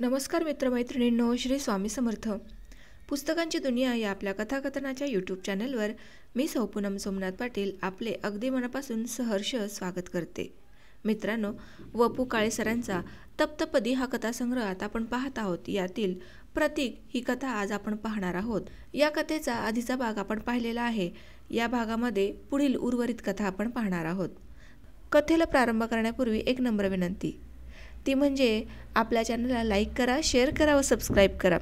नमस्कार मित्रमैत्रिणींनो, श्री स्वामी समर्थ. पुस्तकांची दुनिया या आपल्या कथाकथनाच्या यूट्यूब चॅनलवर मी सौ पूनम सोमनाथ पाटील आपले अगदी मनापासून सहर्ष स्वागत करते. मित्रांनो, वपू काळे सरांचा तप्तपदी हा कथासंग्रह आता आपण पाहत आहोत. यातील प्रतीक ही कथा आज आपण पाहणार आहोत. या कथेचा आधीचा भाग आपण पाहिलेला आहे. या भागामध्ये पुढील उर्वरित कथा आपण पाहणार आहोत. कथेला प्रारंभ करण्यापूर्वी एक नम्र विनंती, ती म्हणजे आपल्या चॅनलला लाईक करा, शेअर करा व सबस्क्राईब करा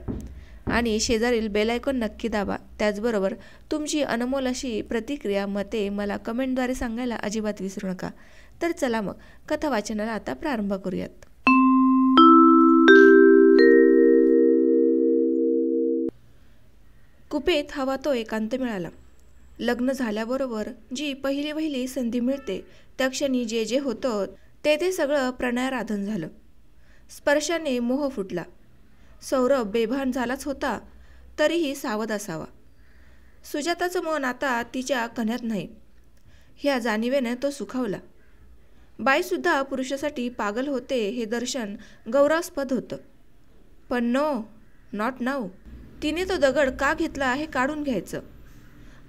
आणि शेजारील बेल आयकॉन नक्की दाबा. त्याचबरोबर तुमची अनमोल अशी प्रतिक्रिया, मते मला कमेंटद्वारे सांगायला अजिबात विसरू नका. तर चला मग कथा वाचनाला आता प्रारंभ करूयात. कुपेत हवा तो एकांत मिळाला. लग्न झाल्याबरोबर जी पहिली संधी मिळते त्या क्षणी जे जे होतं ते सगळं प्रणयाराधन झालं. स्पर्शाने मोह फुटला. सौरभ बेभान झालाच होता, तरीही सावध असावा. सुजाताचं मन आता तिच्या कण्यात नाही, ह्या जाणीवेनं तो सुखावला. बाईसुद्धा पुरुषासाठी पागल होते हे दर्शन गौरवास्पद होतं. पण नॉट नाऊ. तिने तो दगड का घेतला हे काढून घ्यायचं.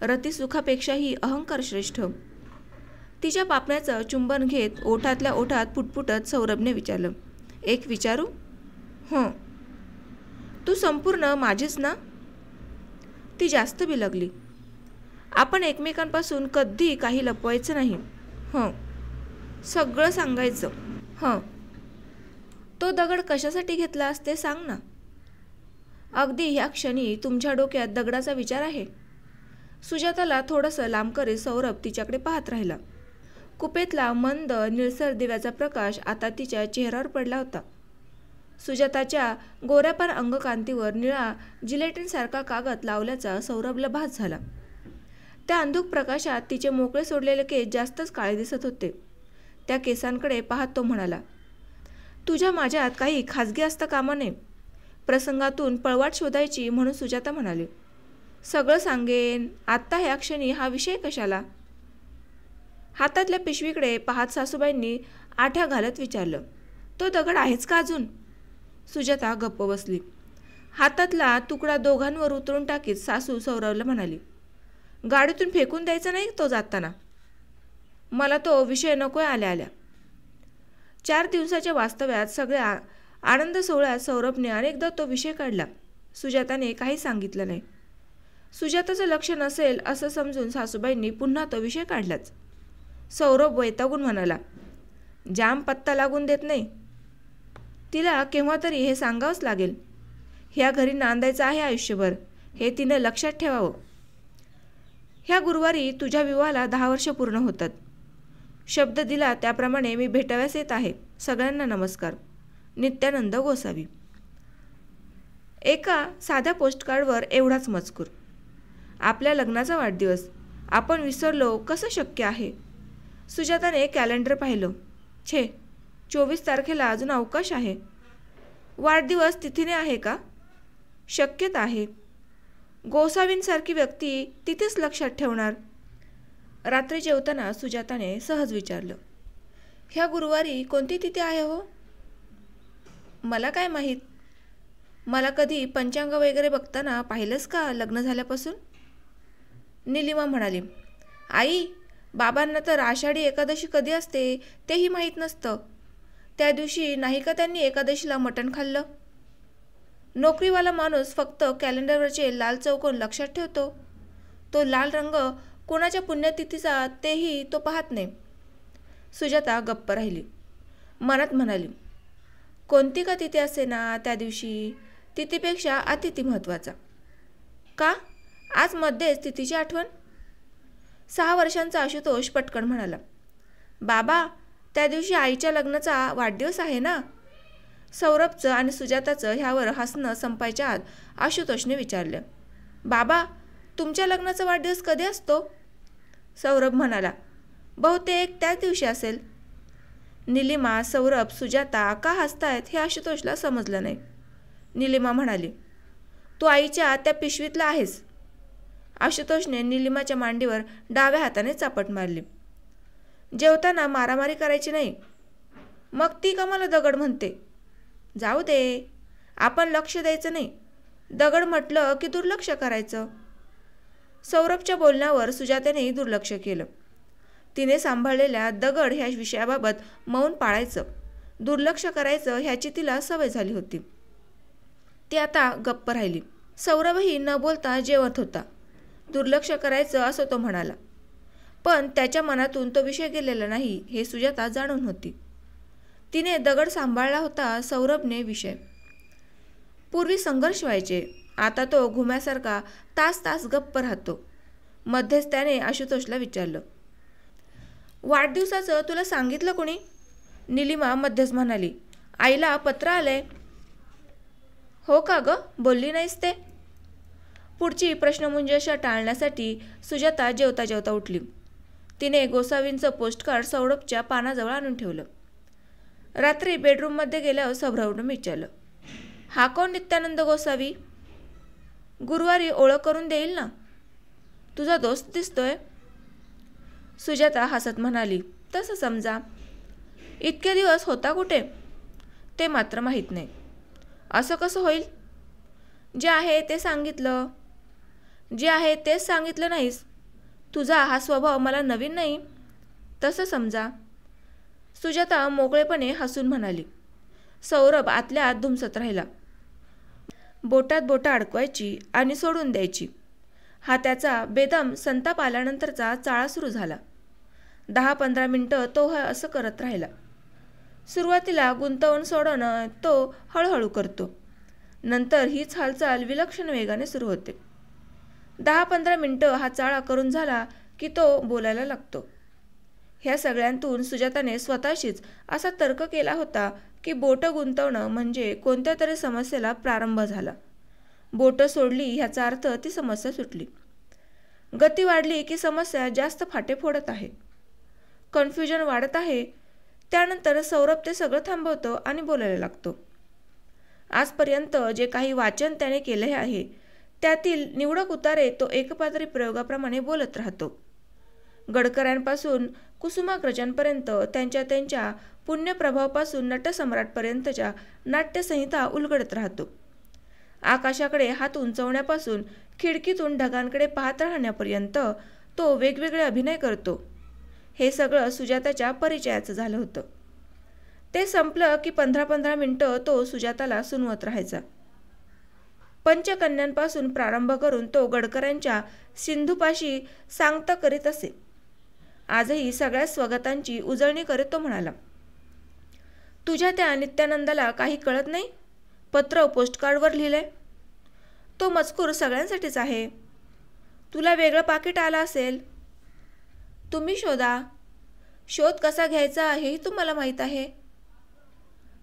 रतिसुखापेक्षाही अहंकार श्रेष्ठ. तिच्या पापण्याचं चुंबन घेत ओठातल्या ओठात पुटपुटत सौरभने विचारलं, एक विचारू? हं. तू संपूर्ण माझीच ना? ती जास्त बिलगली. आपण एकमेकांपासून कधी काही लपवायचं नाही. हं. सगळं सांगायचं. हं. तो दगड कशासाठी घेतलास ते सांग ना. अगदी ह्या क्षणी तुमच्या डोक्यात दगडाचा विचार आहे? सुजाताला थोडंसं लांब करीत सौरभ तिच्याकडे पाहत राहिला. कुपेतला मंद निळसर दिव्याचा प्रकाश आता तिच्या चेहऱ्यावर पडला होता. सुजाताच्या गोऱ्यापान अंगकांतीवर निळा जिलेटिनसारखा कागद लावल्याचा सौरभला भास झाला. त्या अंधुक प्रकाशात तिचे मोकळे सोडलेले केस जास्तच काळे दिसत होते. त्या केसांकडे पाहत तो म्हणाला, तुझ्या माझ्यात काही खाजगी असता कामा नये. प्रसंगातून पळवाट शोधायची म्हणून सुजाता म्हणाली, सगळं सांगेन, आत्ता ह्या क्षणी हा विषय कशाला? हातातल्या पिशवीकडे पाहत सासूबाईंनी आठ्या घालत विचारलं, तो दगड आहेच का अजून? सुजाता गप्प बसली. हातातला तुकडा दोघांवर उतरून टाकीत सासू सौरभला म्हणाली, गाडीतून फेकून द्यायचा नाही तो जाताना. मला तो विषय नकोय आल्या आल्या. 4 दिवसाच्या वास्तव्यात सगळ्या आनंद सोहळ्यात सौरभने अनेकदा तो विषय काढला. सुजाताने काही सांगितलं नाही. सुजाताचं लक्ष नसेल असं समजून सासूबाईंनी पुन्हा तो विषय काढलाच. सौरभ वैतागून म्हणाला, जाम पत्ता लागून देत नाही. तिला केव्हा तरी हे सांगावंच लागेल. ह्या घरी नांदायचं आहे आयुष्यभर, हे तिने लक्षात ठेवावं. ह्या गुरुवारी तुझ्या विवाहाला 10 वर्ष पूर्ण होतात. शब्द दिला त्याप्रमाणे मी भेटाव्यास येत आहे. सगळ्यांना नमस्कार. नित्यानंद गोसावी. एका साध्या पोस्टकार्डवर एवढाच मजकूर. आपल्या लग्नाचा वाढदिवस आपण विसरलो कसं शक्य आहे? सुजाताने कॅलेंडर पाहिलं. 24 तारखेला अजून अवकाश आहे. वाढदिवस तिथीने आहे का? शक्यता आहे. गोसावींसारखी व्यक्ती तिथेच लक्षात ठेवणार. रात्री जेवताना सुजाताने सहज विचारलं, ह्या गुरुवारी कोणती तिथी आहे हो? मला काय माहीत. मला कधी पंचांग वगैरे बघताना पाहिलंस का लग्न झाल्यापासून? निलिमा म्हणाली, आई, बाबांना तर आषाढी एकादशी कधी असते तेही माहीत नसतं. त्या दिवशी नाही का त्यांनी एकादशीला मटण खाल्लं? नोकरीवाला माणूस फक्त कॅलेंडरवरचे लाल चौकोन लक्षात ठेवतो. तो लाल रंग कोणाच्या पुण्यतिथीचा तेही तो पाहत नाही. सुजाता गप्प राहिली. मनात म्हणाली, कोणती का तिथी असे ना, त्या दिवशी तिथीपेक्षा अतिथी महत्त्वाचा. का आज मध्येच तिथीची आठवण? 6 वर्षांचा आशुतोष पटकन म्हणाला, बाबा, त्या दिवशी आईच्या लग्नाचा वाढदिवस आहे ना? सौरभचं आणि सुजाताचं ह्यावर हसणं संपायच्या आत आशुतोषने विचारलं, बाबा, तुमच्या लग्नाचा वाढदिवस कधी असतो? सौरभ म्हणाला, बहुतेक त्याच दिवशी असेल. निलिमा, सौरभ, सुजाता का हसतायत हे आशुतोषला समजलं नाही. निलिमा म्हणाली, तू आईच्या त्या पिशवीतला आहेस. आशुतोषने निलिमाच्या मांडीवर डाव्या हाताने चापट मारली. जेवताना मारामारी करायची नाही. मग ती का मला दगड म्हणते? जाऊ दे. आपण लक्ष द्यायचं नाही. दगड म्हटलं की दुर्लक्ष करायचं. सौरभच्या बोलण्यावर सुजातेने दुर्लक्ष केलं. तिने सांभाळलेल्या दगड ह्या विषयाबाबत मौन पाळायचं, दुर्लक्ष करायचं ह्याची तिला सवय झाली होती. ती आता गप्प राहिली. सौरभही न बोलता जेवत होता. दुर्लक्ष करायचं असं तो म्हणाला, पण त्याच्या मनातून तो विषय गेलेला नाही हे सुजाता जाणून होती. तिने दगड सांभाळला होता, सौरभने विषय. पूर्वी संघर्ष व्हायचे, आता तो घुम्यासारखा तास तास गप्प राहतो. मध्येच त्याने आशुतोषला विचारलं, वाढदिवसाचं तुला सांगितलं कोणी? निलिमा मध्येच म्हणाली, आईला पत्र आलंय. हो का ग, बोलली नाहीस ते? पुढची प्रश्नमंजुषा टाळण्यासाठी सुजाता जेवता जेवता उठली. तिने गोसावींचं पोस्टकार्ड सौरभच्या पानाजवळ आणून ठेवलं. रात्री बेडरूममध्ये गेल्यावर सौरभने विचारलं, हा कोण नित्यानंद गोसावी? गुरुवारी ओळख करून देईल ना? तुझा दोस्त दिसतोय. सुजाता हसत म्हणाली, तसं समजा. इतके दिवस होता कुठे? ते मात्र माहीत नाही. असं कसं होईल? जे आहे ते सांगितलं. जे आहे तेच सांगितलं नाहीस. तुझा हा स्वभाव मला नवीन नाही. तसं समजा. सुजाता मोकळेपणे हसून म्हणाली. सौरभ आतल्या आत धुमसत राहिला. बोटात बोटं अडकवायची आणि सोडून द्यायची हा त्याचा बेदम संताप आल्यानंतरचा चाळा सुरू झाला. 10-15 मिनिटं तो असं करत राहिला. सुरुवातीला गुंतवून सोडवणं तो हळूहळू करतो. नंतर हीच हालचाल विलक्षण वेगाने सुरू होते. 10-15 मिनिटं हा चाळा करून झाला की तो बोलायला लागतो. ह्या सगळ्यांतून सुजाताने स्वतःशीच असा तर्क केला होता की बोटं गुंतवणं म्हणजे कोणत्या तरी समस्येला प्रारंभ झाला. बोटं सोडली ह्याचा अर्थ ती समस्या सुटली. गती वाढली की समस्या जास्त फाटे फोडत आहे. कन्फ्युजन वाढत आहे. त्यानंतर सौरभ ते सगळं थांबवतो आणि बोलायला लागतो. आजपर्यंत जे काही वाचन त्याने केले आहे त्यातील निवडक उतारे तो एकपात्री प्रयोगाप्रमाणे बोलत राहतो. गडकऱ्यांपासून कुसुमाग्रजांपर्यंत त्यांच्या पुण्यप्रभावापासून नटसम्राटपर्यंतच्या नाट्यसंहिता उलगडत राहतो. आकाशाकडे हात उंचवण्यापासून खिडकीतून ढगांकडे पाहत राहण्यापर्यंत तो वेगवेगळे अभिनय करतो. हे सगळं सुजाताच्या परिचयाचं झालं होतं. ते संपलं की 15-15 मिनिटं तो सुजाताला सुनवत राहायचा. पंचकन्यांपासून प्रारंभ करून तो गडकऱ्यांच्या सिंधूपाशी सांगता करीत असे. आजही सगळ्या स्वगतांची उजळणी करीत तो म्हणाला, तुझ्या त्या नित्यानंदाला काही कळत नाही? पत्र पोस्टकार्डवर लिहिलंय. तो मजकूर सगळ्यांसाठीच आहे. तुला वेगळं पाकिट आलं असेल. तुम्ही शोधा. शोध कसा घ्यायचा हेही तुम्हाला माहीत आहे.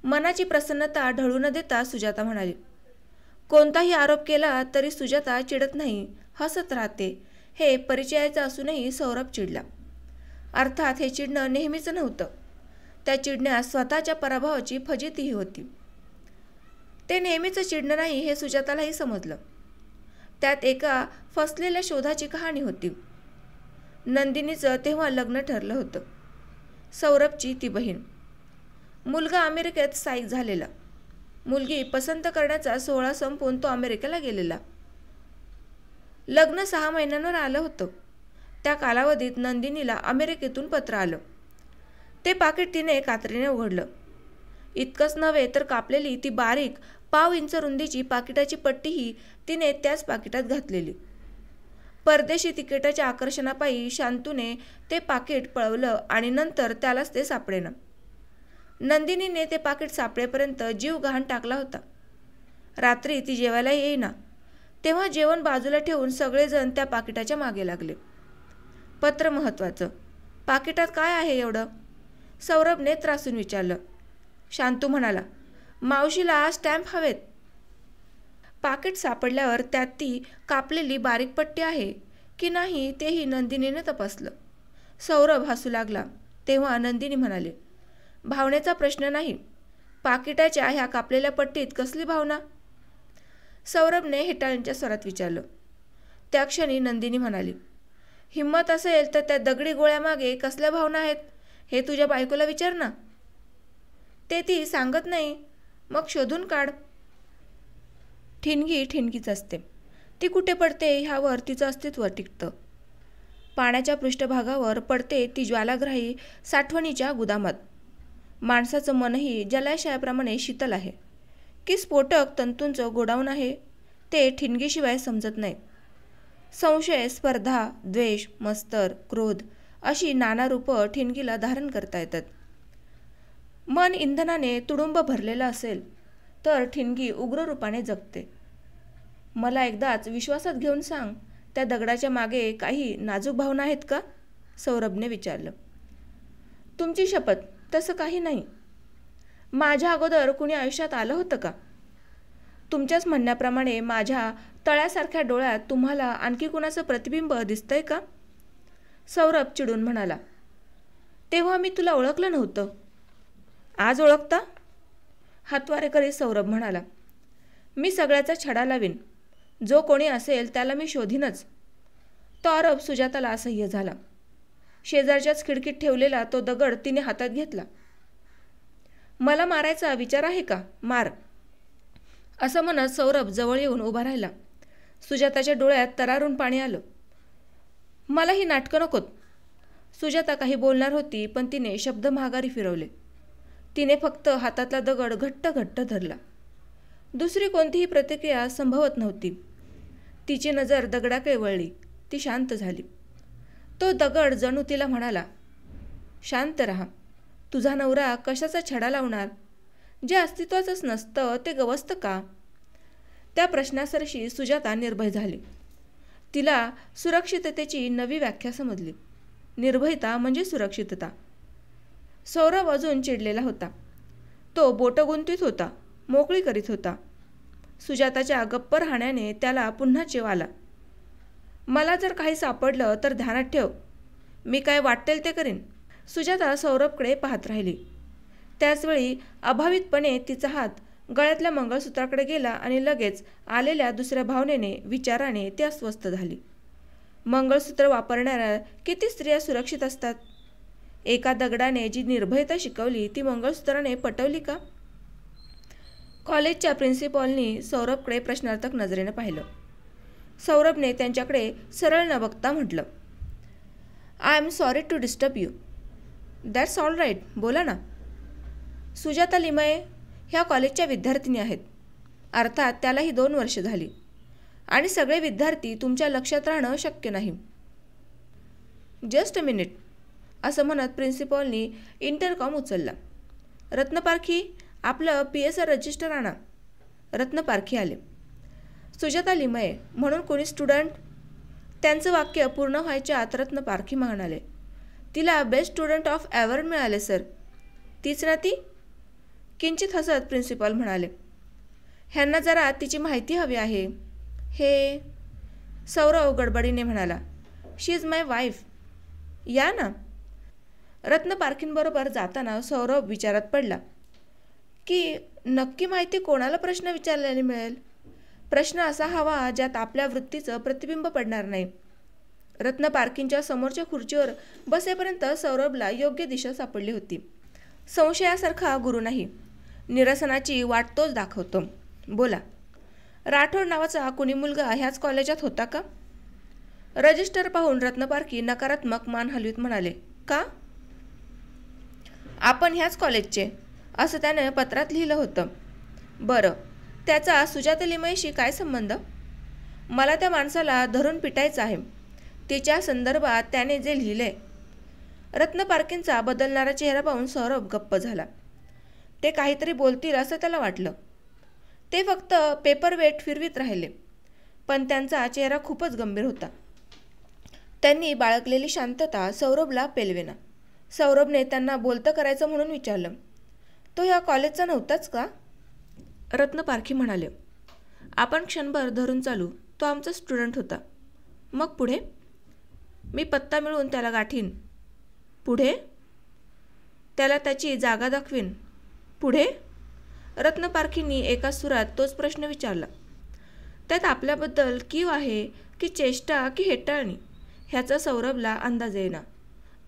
मनाची प्रसन्नता ढळू न देता सुजाता म्हणाली. कोणताही आरोप केला तरी सुजाता चिडत नाही, हसत राहते. हे परिचयाचं असूनही सौरभ चिडला. अर्थात हे चिडणं नेहमीच नव्हतं. त्या चिडण्यात स्वतःच्या पराभवाची फजितीही होती. ते नेहमीचं चिडणं नाही हे सुजातालाही समजलं. त्यात एका फसलेल्या शोधाची कहाणी होती. नंदिनीचं तेव्हा लग्न ठरलं होतं. सौरभची ती बहीण. मुलगा अमेरिकेत स्थायिक झालेला. मुलगी पसंत करण्याचा सोहळा संपून तो अमेरिकेला गेलेला. लग्न 6 महिन्यांवर आलं होतं. त्या कालावधीत नंदिनीला अमेरिकेतून पत्र आलं. ते पाकिट तिने कात्रीने उघडलं. इतकंच नव्हे तर कापलेली ती बारीक 1/2 इंच रुंदीची पाकिटाची पट्टीही तिने त्याच पाकिटात घातलेली. परदेशी तिकिटाच्या आकर्षणापायी शांतूने ते पाकिट पळवलं आणि नंतर त्यालाच ते सापडेना. नंदिनीने ते पाकिट सापडेपर्यंत जीव गहाण टाकला होता. रात्री ती जेवायला येईना. तेव्हा जेवण बाजूला ठेवून सगळेजण त्या पाकिटाच्या मागे लागले. पत्र महत्त्वाचं. पाकिटात काय आहे एवढं? सौरभने त्रासून विचारलं. शांतू म्हणाला, मावशीला स्टॅम्प हवेत. पाकिट सापडल्यावर त्यात ती कापलेली बारीक पट्टी आहे की नाही तेही नंदिनीने तपासलं. सौरभ हसू लागला. तेव्हा नंदिनी म्हणाले, भावनेचा प्रश्न नाही. पाकिटाच्या ह्या कापलेल्या पट्टीत कसली भावना? सौरभने हेटाळीच्या स्वरात विचारलं. त्या क्षणी नंदिनी म्हणाली, हिम्मत असेल तर त्या दगडी गोळ्यामागे कसल्या भावना आहेत हे तुझ्या बायकोला विचार ना. ते ती सांगत नाही. मग शोधून काढ. ठिणगी ठिणगीच असते. ती कुठे पडते ह्यावर तिचं अस्तित्व टिकतं. पाण्याच्या पृष्ठभागावर पडते ती ज्वालाग्राही साठवणीच्या गुदामात. माणसाचं मनही जलाशयाप्रमाणे शीतल आहे की स्फोटक तंतूंचं गोडाऊन आहे ते ठिणगीशिवाय समजत नाही. संशय, स्पर्धा, द्वेष, मत्सर, क्रोध अशी नाना रूपं ठिणगीला धारण करता येतात. मन इंधनाने तुडुंब भरलेलं असेल तर ठिणगी उग्र रूपाने जगते. मला एकदाच विश्वासात घेऊन सांग, त्या दगडाच्या मागे काही नाजूक भावना आहेत का? सौरभने विचारलं. तुमची शपथ, तसं काही नाही. माझ्या अगोदर कुणी आयुष्यात आलं होतं का? तुमच्याच म्हणण्याप्रमाणे माझ्या तळ्यासारख्या डोळ्यात तुम्हाला आणखी कुणाचं प्रतिबिंब दिसतंय का? सौरभ चिडून म्हणाला. तेव्हा मी तुला ओळखलं नव्हतं. आज ओळखता? हातवारे करीत सौरभ म्हणाला. मी सगळ्याचा छडा लावीन. जो कोणी असेल त्याला मी शोधीनच. तो आरोप सुजाताला असह्य झाला. शेजारच्याच खिडकीत ठेवलेला तो दगड तिने हातात घेतला. मला मारायचा विचार आहे का? मार, असं म्हणत सौरभ जवळ येऊन उभा राहिला. सुजाताच्या डोळ्यात तरारून पाणी आलं. मला ही नाटकं नकोत. सुजाता काही बोलणार होती पण तिने शब्द माघारी फिरवले. तिने फक्त हातातला दगड घट्ट घट्ट धरला. दुसरी कोणतीही प्रतिक्रिया संभवत नव्हती. तिची नजर दगडाकडे वळली. ती शांत झाली. तो दगड जणू तिला म्हणाला, शांत रहा. तुझा नवरा कशाचा छडा लावणार? जे अस्तित्वाचंच नसतं ते गवसतं का? त्या प्रश्नासरशी सुजाता निर्भय झाली. तिला सुरक्षिततेची नवी व्याख्या समजली. निर्भयता म्हणजे सुरक्षितता. सौरभ अजून चिडलेला होता. तो बोटं गुंतीत होता, मोकळी करीत होता. सुजाताच्या गप्प राहण्याने त्याला पुन्हा चेव आला. मला जर काही सापडलं तर ध्यानात ठेव. मी काय वाटेल ते करीन. सुजाता सौरभकडे पाहत राहिली. त्याचवेळी अभावितपणे तिचा हात गळ्यातल्या मंगळसूत्राकडे गेला आणि लगेच आलेल्या दुसऱ्या भावनेने, विचाराने ती अस्वस्थ झाली. मंगळसूत्र वापरणाऱ्या किती स्त्रिया सुरक्षित असतात? एका दगडाने जी निर्भयता शिकवली ती मंगळसूत्राने पटवली का? कॉलेजच्या प्रिन्सिपॉलनी सौरभकडे प्रश्नार्थक नजरेने पाहिलं. सौरभने त्यांच्याकडे सरळ न बघता म्हटलं, I am sorry to disturb you. That's all right, बोला ना. सुजाता लिमये ह्या कॉलेजच्या विद्यार्थिनी आहेत. अर्थात त्यालाही 2 वर्ष झाली. आणि सगळे विद्यार्थी तुमच्या लक्षात राहणं शक्य नाही. जस्ट अ मिनिट, असं म्हणत प्रिन्सिपॉलनी इंटरकॉम उचलला. रत्नपारखी, आपलं PSR रजिस्टर आणा. रत्नपारखी आले. सुजाता लिमये म्हणून कोणी स्टुडंट? त्यांचं वाक्य पूर्ण व्हायच्या आत रत्नपारखी म्हणाले, तिला बेस्ट स्टुडंट ऑफ एव्हर मिळाले सर. तीच ना ती? किंचित हसत प्रिन्सिपॉल म्हणाले. ह्यांना जरा तिची माहिती हवी आहे. हे सौरव गडबडीने म्हणाला, शी इज माय वाईफ. या ना. रत्नपारखींबरोबर जाताना सौरव विचारात पडला की नक्की माहिती कोणाला प्रश्न विचारल्याने मिळेल. प्रश्न असा हवा ज्यात आपल्या वृत्तीचं प्रतिबिंब पडणार नाही. रत्नपारखींच्या समोरच्या खुर्चीवर बसेपर्यंत सौरभला योग्य दिशा सापडली होती. संशयासारखा गुरु नाही, निरसनाची वाट तोच दाखवतो. बोला, राठोड नावाचा कुणी मुलगा ह्याच कॉलेजात होता का? रजिस्टर पाहून रत्नपारखी नकारात्मक मान हलवीत म्हणाले, का? आपण ह्याच कॉलेजचे असं त्याने पत्रात लिहिलं होतं. बरं, त्याचा सुजाता लिमयेशी काय संबंध? मला त्या माणसाला धरून पिटायचं आहे. तिच्या संदर्भात त्याने जे लिहिले. रत्नपारखींचा बदलणारा चेहरा पाहून सौरभ गप्प झाला. ते काहीतरी बोलतील असं त्याला वाटलं. ते फक्त पेपरवेट फिरवीत राहिले, पण त्यांचा चेहरा खूपच गंभीर होता. त्यांनी बाळगलेली शांतता सौरभला पेलवेना. सौरभने त्यांना बोलतं करायचं म्हणून विचारलं, तो ह्या कॉलेजचा नव्हताच का? रत्नपारखी म्हणाले, आपण क्षणभर धरून चालू. तो आमचा स्टुडंट होता. मग पुढे? मी पत्ता मिळवून त्याला गाठीन. पुढे? त्याला त्याची जागा दाखवीन. पुढे? रत्नपारखींनी एका सुरात तोच प्रश्न विचारला. त्यात आपल्याबद्दल कीव आहे की चेष्टा की हेटाळणी ह्याचा सौरभला अंदाज येईना.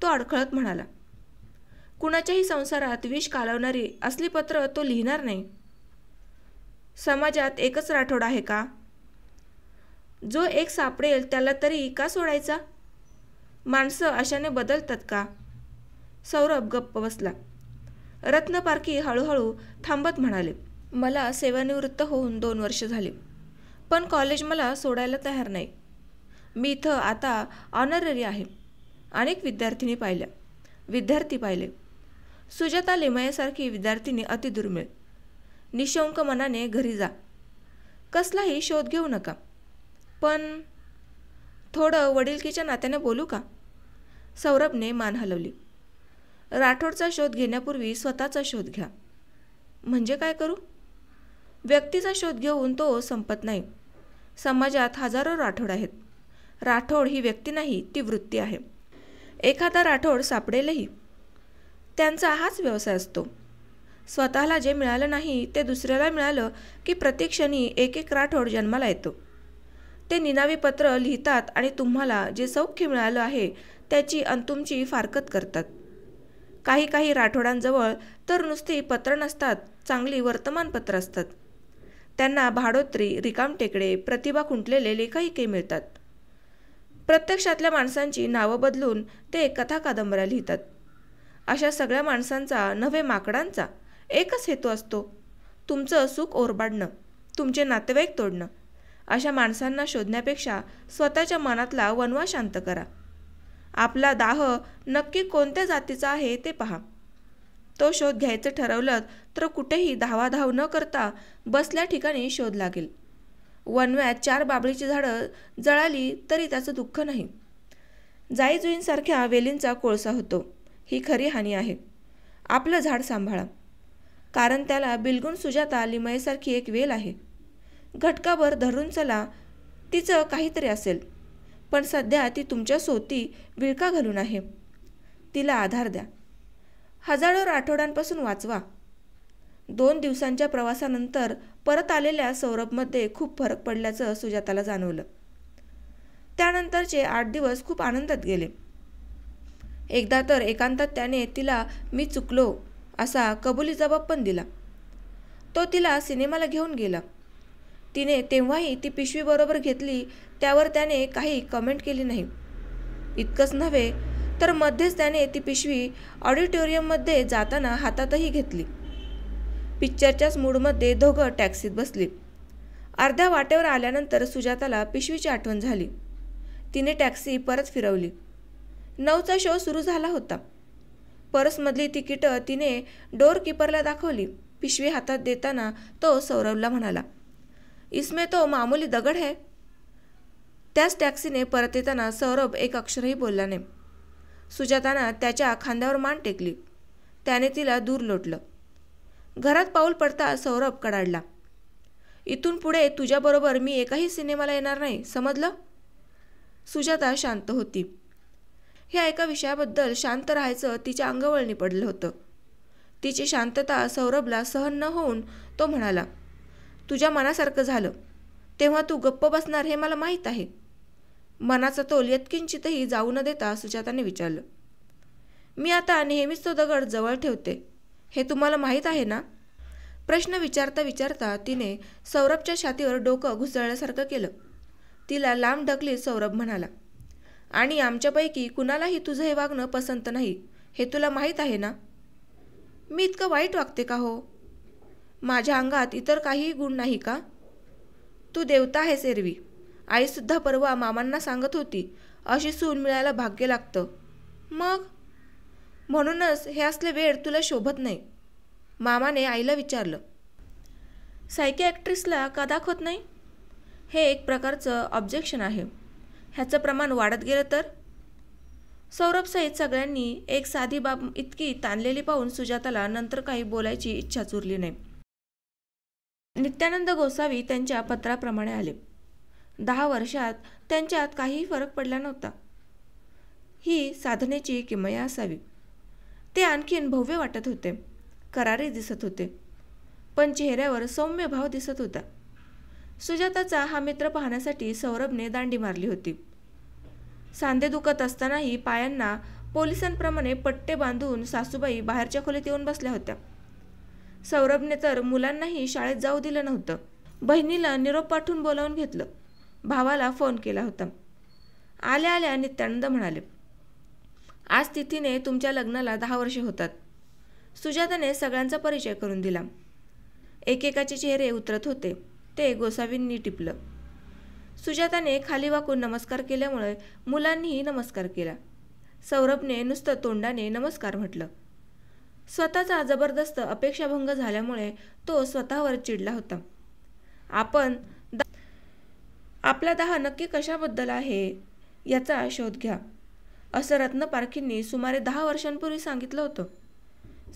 तो अडखळत म्हणाला, कुणाच्याही संसारात विष कालवणारी असली पत्र तो लिहिणार नाही. समाजात एकच राठोड आहे का? जो एक सापडेल त्याला तरी का सोडायचा? माणसं अशाने बदलतात का? सौरभ गप्प बसला. रत्नपारखी हळूहळू थांबत म्हणाले, मला सेवानिवृत्त होऊन 2 वर्ष झाले, पण कॉलेज मला सोडायला तयार नाही. मी इथं आता ऑनररी आहे. अनेक विद्यार्थी पाहिले. सुजाता लिमयेसारखी विद्यार्थिनी अतिदुर्मिळ. निशंक मनाने घरी जा. कसलाही शोध घेऊ नका. पण थोडं वडिलकीच्या नात्याने बोलू का? सौरभने मान हलवली. राठोडचा शोध घेण्यापूर्वी स्वतःचा शोध घ्या. म्हणजे काय करू? व्यक्तीचा शोध घेऊन तो संपत नाही. समाजात हजारो राठोड आहेत. राठोड ही व्यक्ती नाही, ती वृत्ती आहे. एखादा राठोड सापडेलही. त्यांचा हाच व्यवसाय असतो. स्वतःला जे मिळालं नाही ते दुसऱ्याला मिळालं की प्रत्येक्षणी एक एक राठोड जन्माला येतो. ते निनावी पत्र लिहितात आणि तुम्हाला जे सौख्य मिळालं आहे त्याची आणि तुमची फारकत करतात. काही राठोडांजवळ तर नुसती पत्र नसतात, चांगली वर्तमानपत्र असतात. त्यांना भाडोत्री, रिकामटेकडे, प्रतिभा खुंटलेले लेखही मिळतात. प्रत्यक्षातल्या माणसांची नावं बदलून ते कथा कादंबऱ्या लिहितात. अशा सगळ्या माणसांचा नव्हे माकडांचा एकच हेतू असतो, तुमचं सुख ओरबाडणं, तुमचे नातेवाईक तोडणं. अशा माणसांना शोधण्यापेक्षा स्वतःच्या मनातला वणवा शांत करा. आपला दाह नक्की कोणत्या जातीचा आहे ते पहा. तो शोध घ्यायचं ठरवलं तर कुठेही धावाधाव न करता बसल्या ठिकाणी शोध लागेल. वणव्यात 4 बाबळीची झाडं जळाली तरी त्याचं दुःख नाही. जाईजुईंसारख्या वेलींचा कोळसा होतो, ही खरी हानी आहे. आपलं झाड सांभाळा, कारण त्याला बिलगून सुजाता लिमयेसारखी एक वेल आहे. घटकाभर धरून चला, तिचं काहीतरी असेल, पण सध्या ती तुमच्या सोती विळखा घालून आहे. तिला आधार द्या. हजारो राठोडांपासून वाचवा. 2 दिवसांच्या प्रवासानंतर परत आलेल्या सौरभमध्ये खूप फरक पडल्याचं सुजाताला जाणवलं. त्यानंतरचे 8 दिवस खूप आनंदात गेले. एकदा तर एकांतात त्याने तिला मी चुकलो असा कबुली जबाब पण दिला. तो तिला सिनेमाला घेऊन गेला. तिने तेव्हाही ती पिशवी बरोबर घेतली, त्यावर त्याने काही कमेंट केली नाही. इतकंच नव्हे तर मध्येच त्याने ती पिशवी ऑडिटोरियममध्ये जाताना हातातही घेतली. पिक्चरच्याच मूडमध्ये दोघं टॅक्सीत बसली. अर्ध्या वाटेवर आल्यानंतर सुजाताला पिशवीची आठवण झाली. तिने टॅक्सी परत फिरवली. 9चा शो सुरू झाला होता. पर्समधली तिकीटं तिने डोर कीपरला दाखवली. पिशवी हातात देताना तो सौरभला म्हणाला, इसमें तो मामूली दगड है. त्याच टॅक्सीने परत येताना सौरभ एक अक्षरही बोलला नाही. सुजातानं त्याच्या खांद्यावर मान टेकली. त्याने तिला दूर लोटलं. घरात पाऊल पडता सौरभ कडाडला. इथून पुढे तुझ्याबरोबर मी एकाही सिनेमाला येणार नाही, समजलं? सुजाता शांत होती. ह्या एका विषयाबद्दल शांत राहायचं तिच्या अंगवळणी पडलं होतं. तिची शांतता सौरभला सहन न होऊन तो म्हणाला, तुझ्या मनासारखं झालं तेव्हा तू गप्प बसणार हे मला माहीत आहे. मनाचा तोल यत्किंचितही जाऊ न देता सुजाताने विचारलं, मी आता नेहमीच तो दगड जवळ ठेवते, हे तुम्हाला माहीत आहे ना? प्रश्न विचारता विचारता तिने सौरभच्या छातीवर डोकं घुसळल्यासारखं केलं. तिला लांब ढकलीत सौरभ म्हणाला, आणि आमच्यापैकी कुणालाही तुझं हे वागणं पसंत नाही, हे तुला माहीत आहे ना? मी इतकं वाईट वागते का हो? माझ्या अंगात इतर काहीही गुण नाही का? तू देवता आहेस एरवी. आईसुद्धा परवा मामांना सांगत होती, अशी सून मिळायला भाग्य लागतं. मग म्हणूनच हे असले वेळ तुला शोभत नाही. मामाने आईला विचारलं, सायकियाट्रिस्टला का दाखवत नाही? हे एक प्रकारचं ऑब्जेक्शन आहे. ह्याचं प्रमाण वाढत गेलं तर? सौरभसहित सगळ्यांनी एक साधी बाब इतकी ताणलेली पाहून सुजाताला नंतर काही बोलायची इच्छाच उरली नाही. नित्यानंद गोसावी त्यांच्या पत्राप्रमाणे आले. 10 वर्षात त्यांच्यात काहीही फरक पडला नव्हता. ही साधनेची किमया असावी. ते आणखीन भव्य वाटत होते, करारी दिसत होते, पण चेहऱ्यावर सौम्य भाव दिसत होता. सुजाताचा हा मित्र पाहण्यासाठी सौरभने दांडी मारली होती. सांधे दुखत असतानाही पायांना पोलिसांप्रमाणे पट्टे बांधून सासूबाई बाहेरच्या खोलीत येऊन बसल्या होत्या. सौरभने तर मुलांनाही शाळेत जाऊ दिलं नव्हतं. बहिणीला निरोप पाठवून बोलावून घेतलं. भावाला फोन केला होता. आल्या आल्या नित्यानंद म्हणाले, आज तिथीने तुमच्या लग्नाला 10 वर्षे होतात. सुजाताने सगळ्यांचा परिचय करून दिला. एकेकाचे चेहरे उतरत होते. ते गोसावींनी टिपलं. सुजाताने खाली वाकून नमस्कार केल्यामुळे मुलांनीही नमस्कार केला. सौरभने नुसतं तोंडाने नमस्कार म्हटलं. स्वतःचा जबरदस्त अपेक्षाभंग झाल्यामुळे तो स्वतःवर चिडला होता. आपला 10 नक्की कशाबद्दल आहे याचा शोध घ्या, असं रत्नपारखींनी सुमारे 10 वर्षांपूर्वी सांगितलं होतं.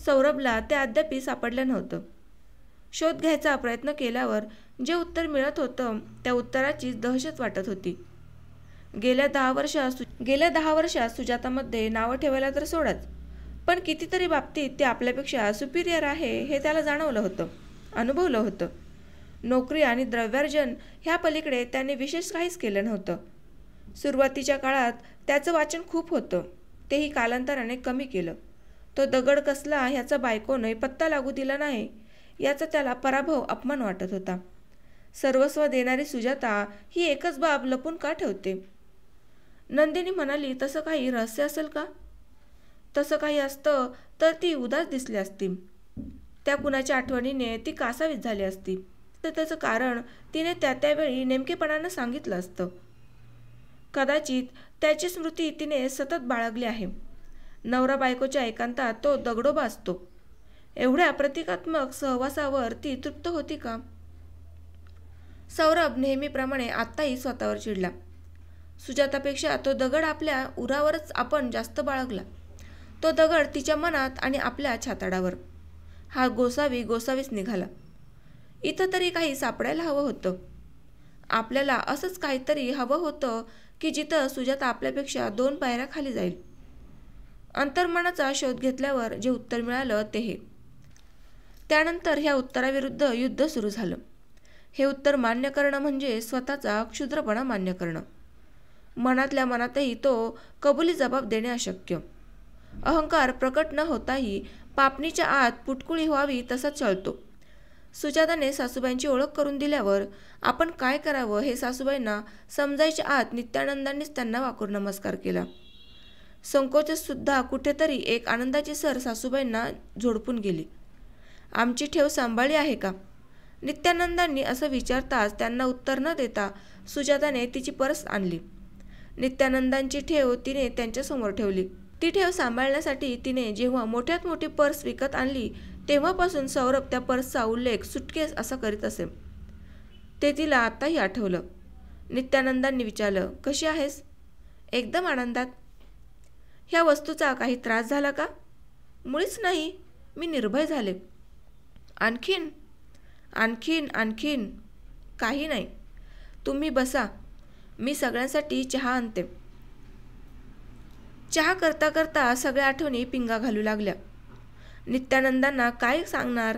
सौरभला ते अद्याप सापडलं नव्हतं. शोध घ्यायचा प्रयत्न केल्यावर जे उत्तर मिळत होतं त्या उत्तराची दहशत वाटत होती. गेल्या 10 वर्षात सुजातामध्ये नावं ठेवायला तर सोडाच, पण कितीतरी बाबतीत ते आपल्यापेक्षा सुपिरियर आहे हे त्याला जाणवलं होतं, अनुभवलं होतं. नोकरी आणि द्रव्यार्जन ह्या पलीकडे त्याने विशेष काहीच केलं नव्हतं. सुरुवातीच्या काळात त्याचं वाचन खूप होतं, तेही कालांतराने कमी केलं. तो दगड कसला ह्याचा बायकोने पत्ता लागू दिला नाही याचा त्याला पराभव अपमान वाटत होता. सर्वस्व देणारी सुजाता ही एकच बाब लपून का ठेवते? नंदिनी म्हणाली, तसं काही रहस्य असेल का? तसं काही असतं तर ती उदास दिसली असती. त्या कुणाच्या आठवणीने ती कासावीस झाली असती. तर त्याचं कारण तिने त्यावेळी नेमकेपणानं सांगितलं असतं. कदाचित त्याची स्मृती तिने सतत बाळगली आहे. नवरा बायकोच्या एकांतात तो दगडोबा असतो. एवढ्या प्रतिकात्मक सहवासावर ती तृप्त होती का? सौरभ नेहमीप्रमाणे आत्ताही स्वतःवर चिडला. सुजातापेक्षा तो दगड आपल्या उरावरच आपण जास्त बाळगला. तो दगड तिच्या मनात आणि आपल्या छाताडावर. हा गोसावीच निघाला. इथं तरी काही सापडायला हवं होतं. आपल्याला असंच काहीतरी हवं होतं की जिथं सुजाता आपल्यापेक्षा 2 पायऱ्या खाली जाईल. अंतर्मनाचा शोध घेतल्यावर जे उत्तर मिळालं ते हे. त्यानंतर ह्या उत्तराविरुद्ध युद्ध सुरू झालं. हे उत्तर मान्य करणं म्हणजे स्वतःचा क्षुद्रपणा मान्य करणं. मनातल्या मनातही तो कबुली जबाब देणे अशक्य. अहंकार प्रकट न होताही पापणीच्या आत पुटकुळी व्हावी तसा चळतो. सुजाताने सासूबाईंची ओळख करून दिल्यावर आपण काय करावं हे सासूबाईंना समजायच्या आत नित्यानंदांनीच त्यांना वाकून नमस्कार केला. संकोचसुद्धा कुठेतरी एक आनंदाची सर सासूबाईंना झोडपून गेली. आमची ठेव सांभाळली आहे का? नित्यानंदांनी असं विचारताच त्यांना उत्तर न देता सुजाताने तिची पर्स आणली. नित्यानंदांची ठेव तिने त्यांच्यासमोर ठेवली. ती ठेव सांभाळण्यासाठी तिने जेव्हा मोठ्यात मोठी पर्स विकत आणली तेव्हापासून सौरभ त्या पर्सचा उल्लेख सुटकेस असा करीत असे. ते तिला आत्ताही आठवलं. नित्यानंदांनी विचारलं, कशी आहेस? एकदम आनंदात. ह्या वस्तूचा काही त्रास झाला का? मुळीच नाही, मी निर्भय झाले. आणखीन? आणखीन काही नाही. तुम्ही बसा, मी सगळ्यांसाठी चहा आणते. चहा करता करता सगळ्या आठवणी पिंगा घालू लागल्या. नित्यानंदांना काय सांगणार?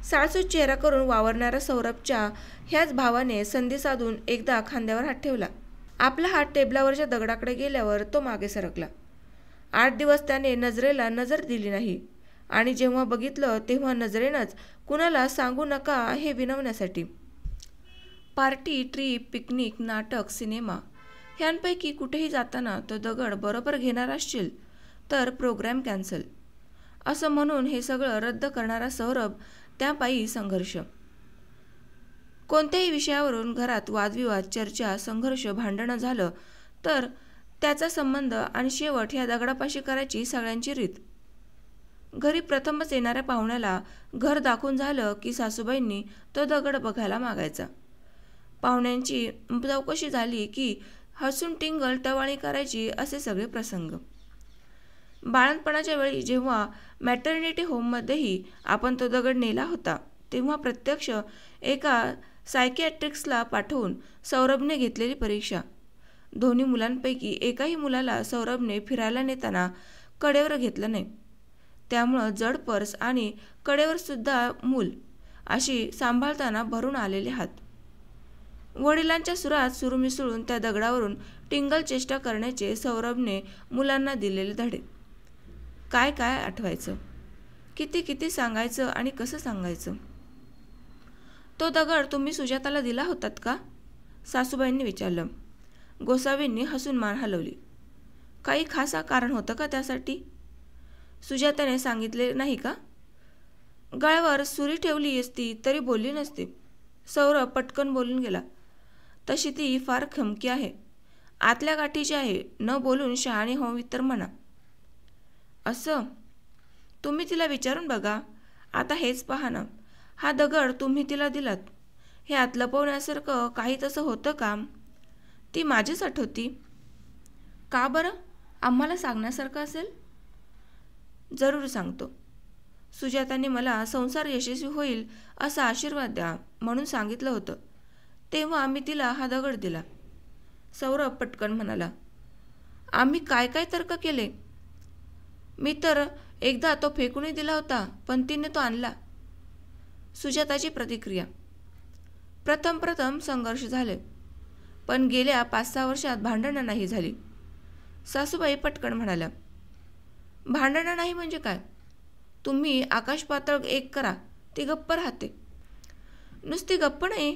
साळसूत चेहरा करून वावरणाऱ्या सौरभच्या ह्याच भावाने संधी साधून एकदा खांद्यावर हात ठेवला. आपला हात टेबलावरच्या दगडाकडे गेल्यावर तो मागे सरकला. 8 दिवस त्याने नजरेला नजर दिली नाही आणि जेव्हा बघितलं तेव्हा नजरेनंच कुणाला सांगू नका हे विनवण्यासाठी. पार्टी, ट्रीप, पिकनिक, नाटक, सिनेमा ह्यांपैकी कुठेही जाताना तो दगड बरोबर घेणार असशील तर प्रोग्रॅम कॅन्सल असं म्हणून हे सगळं रद्द करणारा सौरभ त्यापायी संघर्ष. कोणत्याही विषयावरून घरात वादविवाद, चर्चा, संघर्ष, भांडणं झालं तर त्याचा संबंध आणि शेवट ह्या दगडापाशी करायची सगळ्यांची रीत. घरी प्रथमच येणाऱ्या पाहुण्याला घर दाखवून झालं की सासूबाईंनी तो दगड बघायला मागायचा. पाहुण्यांची चौकशी झाली की हसून टिंगल टवाळी करायची असे सगळे प्रसंग. बाळंतपणाच्या वेळी जेव्हा मॅटर्निटी होममध्येही आपण तो दगड नेला होता तेव्हा प्रत्यक्ष एका सायकियाट्रिस्टला पाठवून सौरभने घेतलेली परीक्षा. दोन्ही मुलांपैकी एकाही मुलाला सौरभने फिरायला नेताना कडेवर घेतलं नाही. त्यामुळं जड पर्स आणि कडेवर सुद्धा मूल अशी सांभाळताना भरून आलेले हात. वडिलांच्या सुरात सुरू मिसळून त्या दगडावरून टिंगल चेष्टा करण्याचे सौरभने मुलांना दिलेले धडे. काय काय आठवायचं? किती किती सांगायचं आणि कसं सांगायचं. तो दगड तुम्ही सुजाताला दिला होतात का? सासूबाईंनी विचारलं. गोसावींनी हसून मान हलवली. काही खास कारण होतं का त्यासाठी? सुजाताने सांगितले नाही का? गळ्यावर सुरी ठेवली असती तरी बोलली नसती. सौरभ पटकन बोलून गेला. तशी ती फार खमकी आहे, आतल्या गाठीची आहे, न बोलून शहाणी व्हावी तर म्हणा. असं? तुम्ही तिला विचारून बघा. आता हेच पहा ना, हा दगड तुम्ही तिला दिलात, हे आत लपवण्यासारखं काही तसं होतं का? ती माझीच होती. का बरं? आम्हाला सांगण्यासारखं असेल? जरूर सांगतो. सुजाताने मला संसार यशस्वी होईल असा आशीर्वाद द्या म्हणून सांगितलं होतं, तेव्हा आम्ही तिला हा दगड दिला. सौरभ पटकन म्हणाला. आम्ही काय काय तर्क केले. मी तर एकदा तो फेकूनही दिला होता, पण तिने तो आणला. सुजाताची प्रतिक्रिया. प्रथम संघर्ष झाले, पण गेल्या 5-6 वर्षात भांडणं नाही झाली. सासूबाई पटकन म्हणाल्या. भांडणं नाही म्हणजे काय? तुम्ही आकाश पातळ एक करा, ती गप्प राहते. नुसती गप्प नाही,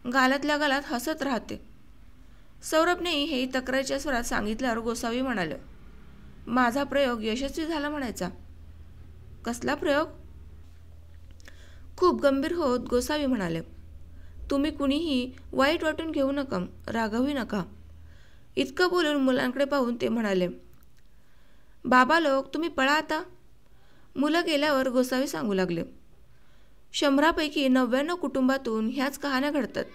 गालातल्या गालात हसत राहते. सौरभने हेही तक्रारीच्या स्वरात सांगितल्यावर गोसावी म्हणाले. माझा प्रयोग यशस्वी झाला म्हणायचा. कसला प्रयोग? खूप गंभीर होत गोसावी म्हणाले. तुम्ही कुणीही वाईट वाटून घेऊ नका, रागवू नका. इतकं बोलून मुलांकडे पाहून ते म्हणाले. बाबा लोक, तुम्ही पळा आता. मुलं गेल्यावर गोसावी सांगू लागले. 100पैकी 99 कुटुंबातून ह्याच कहाण्या घडतात.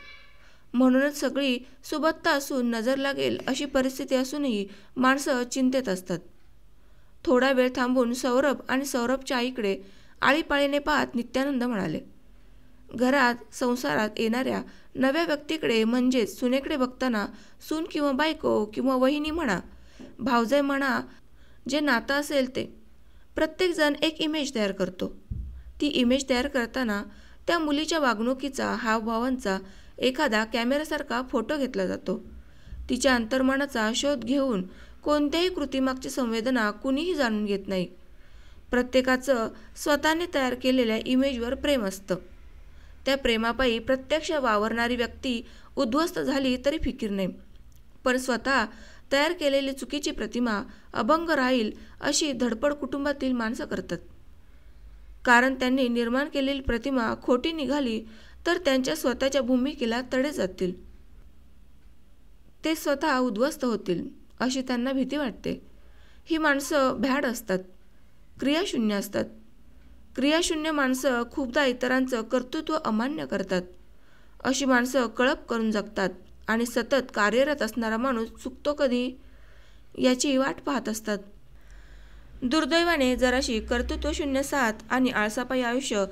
म्हणूनच सगळी सुबत्ता असून नजर लागेल अशी परिस्थिती असूनही माणसं चिंतेत असतात. थोडा वेळ थांबून सौरभ आणि सौरभच्या आईकडे आळीपाळीने पाहत नित्यानंद म्हणाले. घरात संसारात येणाऱ्या नव्या व्यक्तीकडे म्हणजेच सुनेकडे बघताना सून किंवा बायको किंवा वहिनी म्हणा, भावजाई म्हणा, जे नातं असेल ते प्रत्येकजण एक इमेज तयार करतो. ती इमेज तयार करताना त्या मुलीच्या वागणुकीचा, हावभावांचा एखादा कॅमेऱ्यासारखा फोटो घेतला जातो. तिच्या अंतर्मनाचा शोध घेऊन कोणत्याही कृतीमागची संवेदना कुणीही जाणून घेत नाही. प्रत्येकाचं स्वतःने तयार केलेल्या इमेजवर प्रेम असतं. त्या प्रेमापायी प्रत्यक्ष वावरणारी व्यक्ती उद्ध्वस्त झाली तरी फिकीर नाही, पण स्वतः तयार केलेली चुकीची प्रतिमा अभंग राहील अशी धडपड कुटुंबातील माणसं करतात. कारण त्यांनी निर्माण केलेली प्रतिमा खोटी निघाली तर त्यांच्या स्वतःच्या भूमिकेला तडे जातील, ते स्वतः उद्ध्वस्त होतील अशी त्यांना भीती वाटते. ही माणसं भ्याड असतात, क्रियाशून्य असतात. क्रियाशून्य माणसं खूपदा इतरांचं कर्तृत्व अमान्य करतात. अशी माणसं कळप करून जगतात आणि सतत कार्यरत असणारा माणूस चुकतो कधी याची वाट पाहत असतात. दुर्दैवाने जराशी कर्तृत्वशून्य साथ आणि आळसापायी आयुष्य,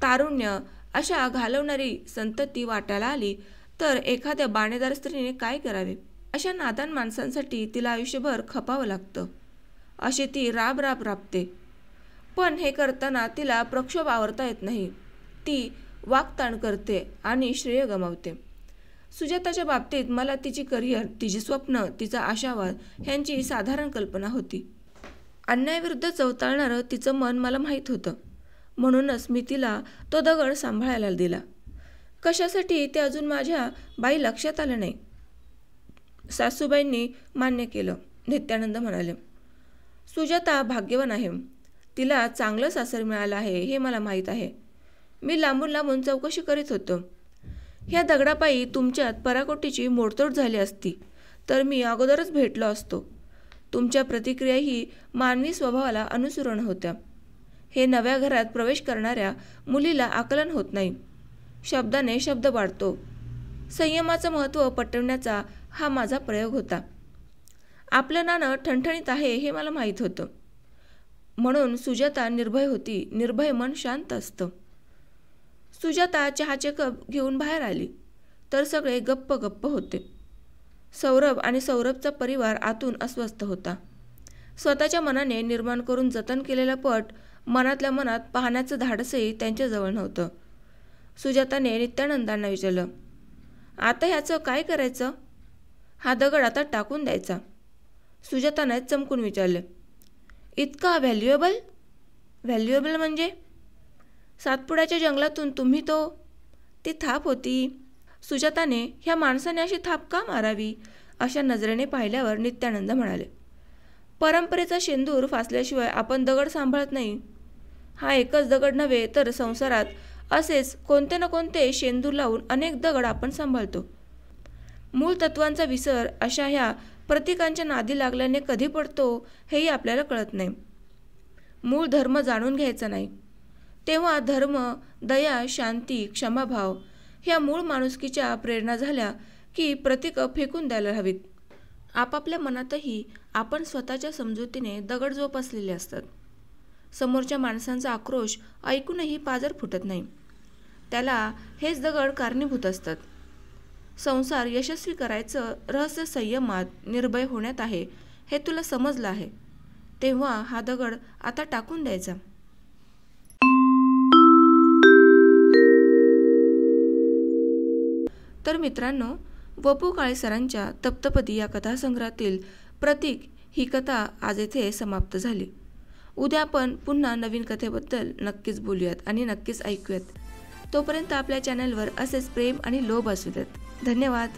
तारुण्य अशा घालवणारी संतती वाट्याला आली तर एखाद्या बाणेदार स्त्रीने काय करावे? अशा नादान माणसांसाठी तिला आयुष्यभर खपावं लागतं. अशी ती राब राबते. पण हे करताना तिला प्रक्षोभ आवरता येत नाही. ती वाकताण करते आणि श्रेय गमावते. सुजाताच्या बाबतीत मला तिची करिअर, तिची स्वप्न, तिचा आशावाद ह्यांची साधारण कल्पना होती. अन्यायाविरुद्ध चवताळणारं तिचं मन मला माहीत होतं. म्हणूनच मी तिला तो दगड सांभाळायला दिला. कशासाठी ते अजून माझ्या बाई लक्षात आलं नाही. सासूबाईंनी मान्य केलं. नित्यानंद म्हणाले. सुजाता भाग्यवान आहे. तिला चांगलं सासर मिळालं आहे हे मला माहीत आहे. मी लांबून चौकशी करीत होतो. ह्या दगडापायी तुमच्यात पराकोटीची मोडतोड झाली असती तर मी अगोदरच भेटलो असतो. तुमच्या प्रतिक्रियाही मानवी स्वभावाला अनुसरण होत्या. हे नव्या घरात प्रवेश करणाऱ्या मुलीला आकलन होत नाही. शब्दाने शब्द वाढतो. संयमाचं महत्त्व पटवण्याचा हा माझा प्रयोग होता. आपलं नाणं ठणठणीत आहे हे मला माहीत होतं. म्हणून सुजाता निर्भय होती. निर्भय मन शांत असतं. सुजाता चहाचे कप घेऊन बाहेर आली तर सगळे गप्प होते. सौरभ आणि सौरभचा परिवार आतून अस्वस्थ होता. स्वतःच्या मनाने निर्माण करून जतन केलेला पट मनातल्या मनात पाहण्याचं धाडसही त्यांच्याजवळ नव्हतं. सुजाताने नित्यानंदांना विचारलं. आता ह्याचं काय करायचं? हा दगड आता टाकून द्यायचा. सुजाताने चमकून विचारले. इतका व्हॅल्युएबल? व्हॅल्युएबल म्हणजे? सातपुड्याच्या जंगलातून तुम्ही ती थाप होती. सुजाताने ह्या माणसाने अशी थाप का मारावी अशा नजरेने पाहिल्यावर नित्यानंद म्हणाले, परंपरेचा शेंदूर फासल्याशिवाय आपण दगड सांभाळत नाही. हा एकच दगड नव्हे तर संसारात असेच कोणते ना कोणते शेंदूर लावून अनेक दगड आपण सांभाळतो. मूळ तत्वांचा विसर अशा ह्या प्रतीकांच्या नादी लागल्याने कधी पडतो हेही आपल्याला कळत नाही. मूळ धर्म जाणून घ्यायचा नाही, तेव्हा धर्म, दया, शांती, क्षमाभाव ह्या मूळ माणुसकीच्या प्रेरणा झाल्या की प्रतीकं फेकून द्यायला हवीत. आपापल्या मनातही आपण स्वतःच्या समजुतीने दगड जोपासलेले असतात. समोरच्या माणसांचा आक्रोश ऐकूनही पाजर फुटत नाही. त्याला हेच दगड कारणीभूत असतात. संसार यशस्वी करायचं रहस्य संयमात, निर्भय होण्यात आहे हे तुला समजलं आहे, तेव्हा हा दगड आता टाकून द्यायचा. तर मित्रांनो, वपू काळे सरांच्या तप्तपदी या कथासंग्रहातील प्रतीक ही कथा आज येथे समाप्त झाली. उद्या आपण पुन्हा नवीन कथेबद्दल नक्कीच बोलूयात आणि नक्कीच ऐकूयात. तोपर्यंत आपल्या चॅनलवर असेच प्रेम आणि लोभ असू देत. धन्यवाद.